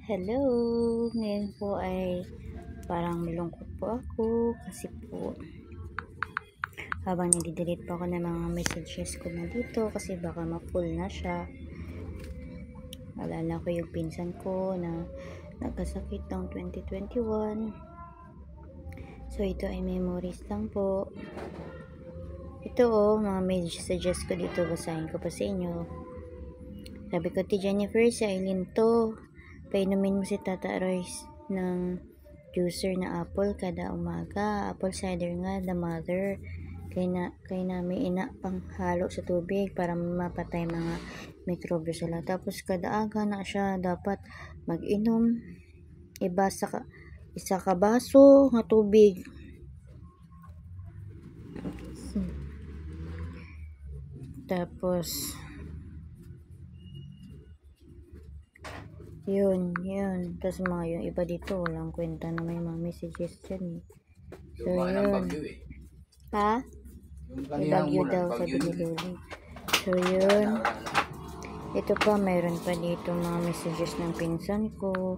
Hello! Ngayon po ay parang malungkot po ako kasi po habang nadidelete po ako ng mga messages ko na dito kasi baka ma-full na siya. Alala ko yung pinsan ko na nagkasakit noong 2021. So ito ay memories lang po. Ito mga messages ko dito, basahin ko pa sa inyo. Sabi ko, ti Jennifer, si Aileen to. Painumin mo si Tata Royce ng juicer na apple kada umaga. Apple cider nga, the mother. Kay namin ina pang halo sa tubig para mapatay mga mikrobyo sila. Tapos kada aga na siya dapat mag-inom. Isa ka baso nga tubig. Tapos yun. Tapos mga yung iba dito, walang kwenta na may mga messages dyan eh. So yun. Ha? Bagyo daw, sabi ni Luli. So yun. Ito pa, mayroon pa dito mga messages ng pinsan ko.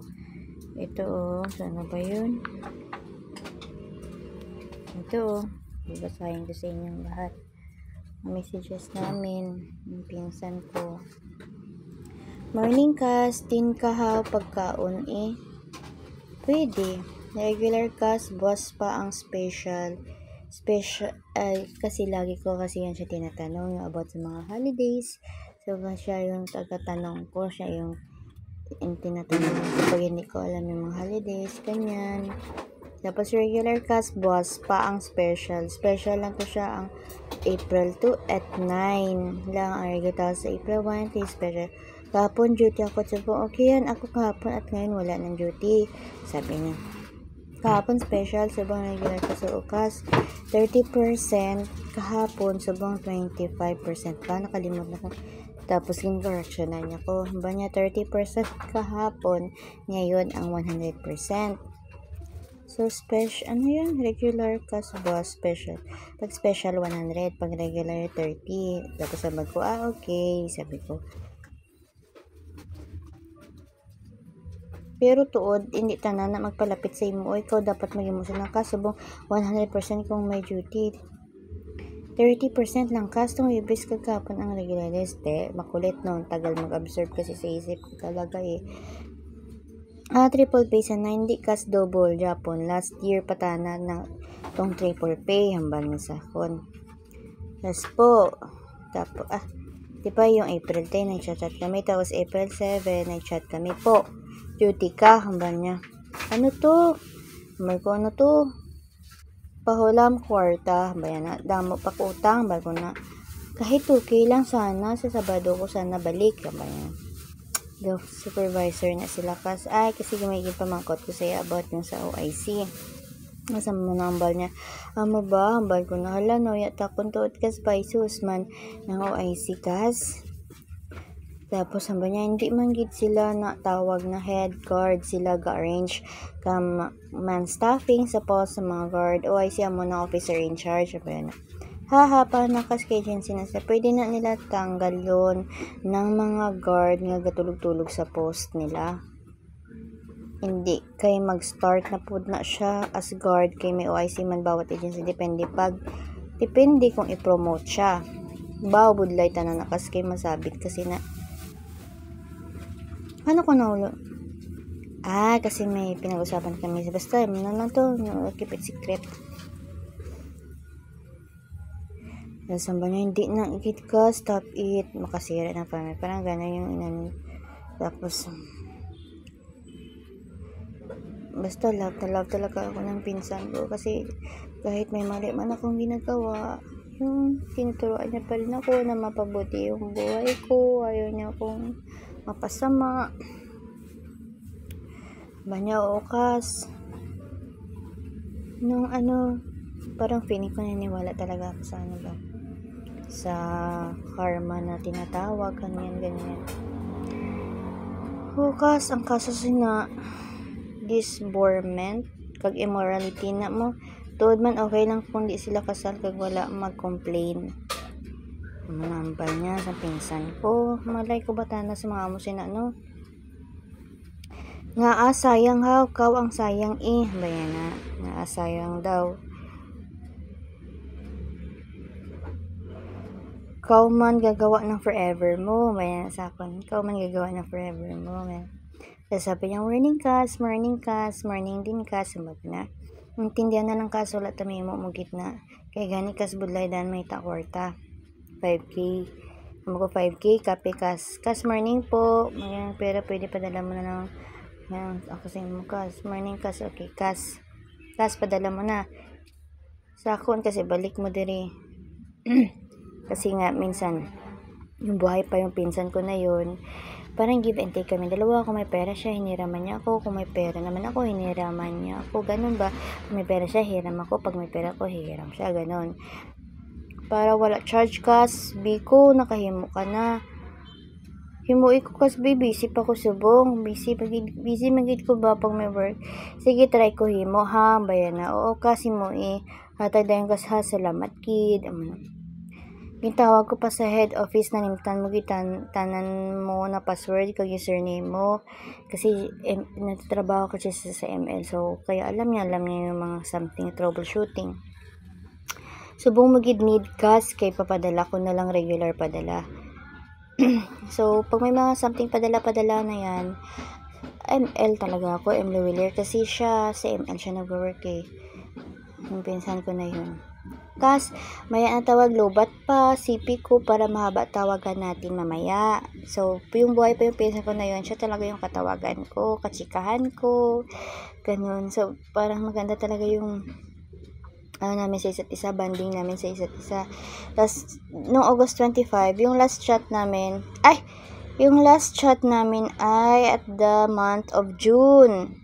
Ito sana ba yun? Ito babasahin ko sa inyong lahat. Messages namin ng pinsan ko. Morning cast, tin kahaw pagkaon eh. Pwede. Regular cast, boss pa ang special kasi lagi ko kasi yan siya tinatanong yung about sa mga holidays. So siya yung taga-tanong ko, siya yung tinatanong ko pag hindi ko alam yung mga holidays, ganyan. Tapos regular cast, boss pa ang special lang to siya ang April 2 at 9 lang ang regular sa April 1 special. Kahapon duty ako, sabi ko okay yan ako kahapon at ngayon wala ng duty, sabi niya. Kahapon special, sabang regular ka sa ukas 30%, kahapon sabang 25% pa, nakalimot na ko. Tapos yung correction na niya ko, ba niya 30% kahapon, ngayon ang 100%. So special, ano yun? Regular kas ba special? Pag special 100, pag regular 30. Tapos sabi ko, okay, sabi ko. Pero tuod, hindi tanan na magpalapit sa imo. O ikaw dapat maging mo silang kasubong 100% kung may duty. 30% lang custom ibis kagapon ang regular liste. Makulit no, tagal mag-observe kasi sa isip ko talaga eh. Triple pay sa 90 kas double Japon. Last year patana na tong triple pay hambal mo sa kon. Yes po. Tapos diba yung April 10 nag-chat kami, tapos April 7 nag-chat kami po. Duty ka, hambal niya. Ano to? Hambal ko, ano to? Pahulam kwarta, bayan na. Damo pa ko utang, hambal ko na. Kahit okay lang sana, sa Sabado ko sana balik, hambal niya. The supervisor na sila kasi gumigil pamangkot ko sa'yo about yung sa OIC. Masama mo na hambal niya. Amo ba, hambal ko na. Hala, no, yata kuntuot kas pa isusman ng OIC kas. Tapos hambal niya, hindi man gid sila na tawag na head guard, sila ga-arrange man staffing sa post sa mga guard. OIC mo na officer in charge. Haha, pa nakaschedule sila sa pwede na nila tanggal yun ng mga guard nga gatulog-tulog sa post nila. Hindi kay mag-start na po na siya as guard kay may OIC man bawat agency, depende kung i-promote siya. Budlay tanan na kasi masabit kasi na ano ko na ulo? Kasi may pinag-usapan kami. Basta, na lang to. Keep it secret. Samba niya, hindi na ikit ka. Stop it. Makasira na pa. Parang gano'n yung inan. Tapos, basta love talaga ako ng pinsan ko. Kasi, kahit may mali man akong ginagawa, yung tinuturuan niya pa rin ako na mapabuti yung buhay ko. Ayaw niya akong mapasama. Banya okas. Nung parang feeling ko naniwala talaga ako sa sa karma na tinatawag, ganyan. Okas, ang kaso sina disbornment, kag immorality na mo. Tuod man okay lang kung di sila kasal kag wala mag-complain. Manambal niya sa pinsan ko. Malay ko batana sa mga amo sina Nga sayang ha, kaw ang sayang bayan na. Nga sayang daw. Kaw man gagawa ng forever mo, bayan sa akon. Kaw man gagawa ng forever mo, bayan. Sabi niya, morning morning din kas, sabi na. Intindihan na lang kas, wala tami mo gitna. Kay gani kas budlay dan may takwarta. 5K. Amo ko 5K, kape kas. Kas morning po. May pera pwede padala mo na ng ako sa mo kas. Morning kas, okay kas. Kas padala mo na. Sa akon kasi balik mo diri. Kasi nga minsan yung buhay pa yung pinsan ko na yun. Parang give and take kami dalawa. Kung may pera siya, hiniraman niya ako. Kung may pera naman ako, hiniraman niya ako. Ganun ba? Kung may pera siya, hiram ako. Pag may pera ko, hiram siya. Ganun. Para wala charge kas, biko, nakahimo ka na. Himuwi ko kas, busy pa ko subong. Busy magid ko ba pag may work? Sige, try ko himo ha. Bayan na. Oo, kasi mo hatag dayon kas ha. Salamat kid. Gintawag ko pa sa head office na nimtan mo tanan mo na password kag username mo kasi nagtatrabaho ko siya sa ML, so kaya alam niya yung mga something troubleshooting. Subong magid need kas kay papadala ko na lang regular padala. So pag may mga something padala na yan, ML talaga ako, ML Wheeler, kasi siya sa ML siya nag-work yung pinsan ko na yun. Kas, maya ang tawag lobat pa, CP ko para mahaba tawagan natin mamaya. So, yung buhay pa yung pinsan ko na yun, siya talaga yung katawagan ko, katsikahan ko, ganun. So, parang maganda talaga yung namin sa isa't isa, banding namin sa isa't isa. Tapos, noong August 25, yung last chat namin ay at the month of June.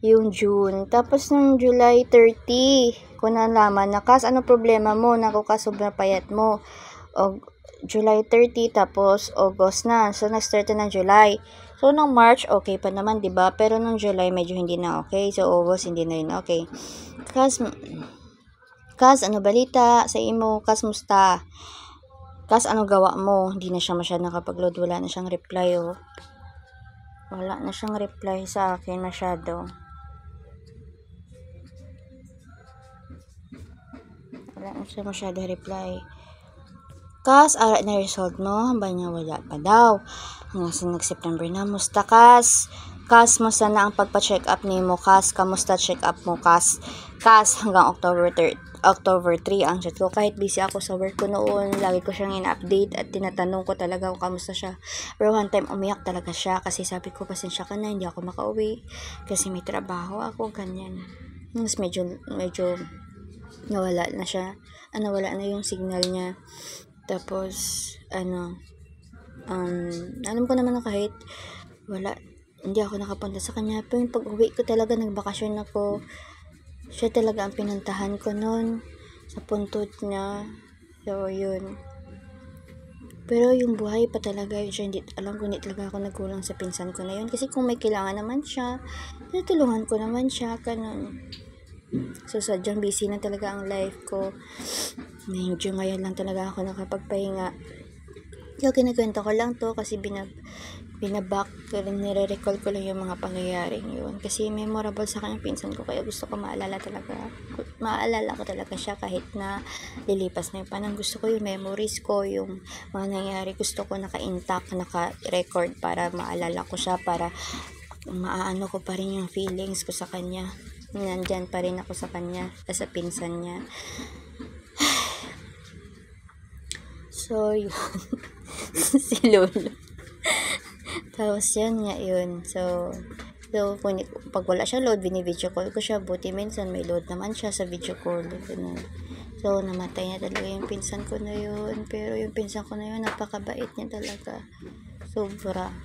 Yung June. Tapos nung July 30, ko nalaman na kas, ano problema mo? Naku ka, sobrang payat mo. O, July 30, tapos August na. So, nag-start na ng July. So, nung March, okay pa naman, diba? Pero nung July, medyo hindi na okay. So, August, hindi na yun okay. Kas, ano balita sa imo? Kas, musta? Kas, ano gawa mo? Hindi na siya masyadong nakapag-load. Wala na siyang reply, oh. Wala na siyang reply sa akin masyado. Wala na siya masyado reply. Kas, ara na result mo? Hamba niya wala pa daw. Hanggang sa nag-September na. Musta kas? Kas, musta na ang pagpa-check up ni mo? Kas, kamusta check up mo? Kas, hanggang October 3 ang chat ko. Kahit busy ako sa work ko noon, lagi ko siyang in-update at tinatanong ko talaga kung kamusta siya. Pero one time umiyak talaga siya kasi sabi ko, pasensya ka na, hindi ako makauwi kasi may trabaho ako, ganyan. Mas medyo nawala na siya. Wala na yung signal niya. Tapos, alam ko naman na kahit hindi ako nakapunta sa kanya. Pero yung pag-uwi ko talaga, nagbakasyon ako. Siya talaga ang pinuntahan ko noon sa puntod niya. So, yun. Pero yung buhay pa talaga yun. Alam ko, hindi talaga ako nagkulang sa pinsan ko na yun. Kasi kung may kailangan naman siya, tinutulungan ko naman siya. Ganun. So, sadyang busy na talaga ang life ko. Medyo ngayon lang talaga ako nakapagpahinga. So, kinakwento ko lang to kasi binaback ko rin, nire-recall ko lang yung mga pangyayaring yun. Kasi memorable sa kanyang pinsan ko, kaya gusto ko maalala ko talaga siya kahit na lilipas na yung panahon. Gusto ko yung memories ko, yung mga nangyari, gusto ko naka-intact, naka-record para maalala ko siya, para maano ko pa rin yung feelings ko sa kanya. Nandyan pa rin ako sa kanya, sa pinsan niya. So, yun. Si Lolo. Tapos yan nga yun. So pag wala siya load, bini-video call ko siya. Buti minsan may load naman siya sa video call. Ganun. So, namatay na talaga yung pinsan ko na yun. Pero yung pinsan ko na yun, napakabait niya talaga. Sobra.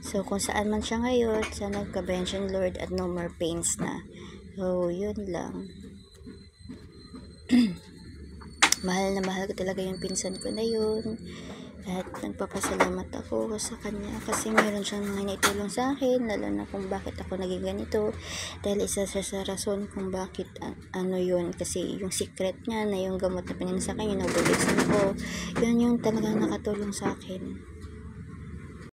So, kung saan man siya ngayon, sana nagka-bention Lord at no more pains na. So, yun lang. Mahal na mahal ko talaga yung pinsan ko na yun. At nagpapasalamat ako sa kanya kasi meron siyang mga naitulong sa akin, lalo na kung bakit ako naging ganito. Dahil isa siya sa rason kung bakit yun, kasi yung secret niya na yung gamot na pinag sa akin, yung nabulisan ko, yun yung talagang nakatulong sa akin.